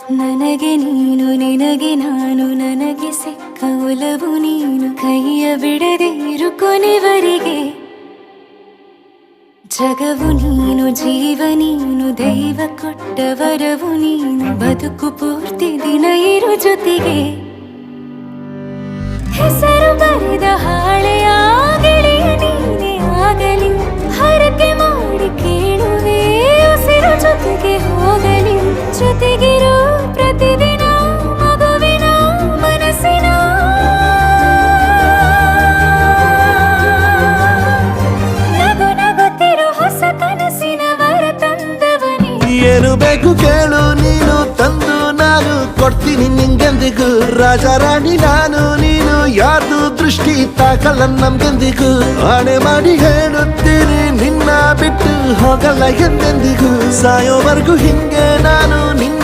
ನನಗೆ ನೀನು ನಿನಗೆ ನಾನು ನನಗೆ ಸಿಕ್ಕ ಒಲವು ನೀನು ಕೈಯ ಬಿಡದೆ ಇರು ಕೊನೆವರೆಗೆ ಜಗವು ನೀನು ಜೀವ ನೀನು ದೈವ ಕೊಟ್ಟ ವರವು ನೀನು ಬದುಕು ಪೂರ್ತಿ ದಿನ ಇರು ಜೊತೆಗೆ ಹೆಸರು ಬರೆದ ಹಾಳೆಯ ಗೆಳೆಯ ನೀನೇ ಆಗಲಿ ಹರಕೆ ಮಾಡಿ ಕೇಳುವೆ ಉಸಿರು ಜೊತೆಗೆ ಹೋಗಲಿ ಜೊತೆಗಿರೋ ಪ್ರತಿದಿನ ಮಗುವಿನ ಮನಸ್ಸಿನ ನಗು ನಗುತ್ತಿರೋ ಹೊಸ ಕನಸಿನ ವರ ತಂದವನೇ ಏನು ಬೇಕು ಕೇಳು ನೀನು ತಂದು ನಾನು ಕೊಡ್ತೀನಿ ನಿಂಗೆಂದಿಗೂ ರಾಜ ರಾಣಿ ನಾನು ನೀನು ಯಾರ್ದು ದೃಷ್ಟಿ ತಾಕಲ್ಲ ನಮ್ಗೆಂದಿಗೂ ಆಣೆ ಮಾಡಿ ಹೇಳುತ್ತೀನಿ ನಿನ್ನ ಬಿಟ್ಟು ಹೋಗಲ್ಲ ಎಂದೆಂದಿಗೂ ಸಾಯೋವರೆಗೂ ಹಿಂಗೆ ನಾನು ನಿನ್ನ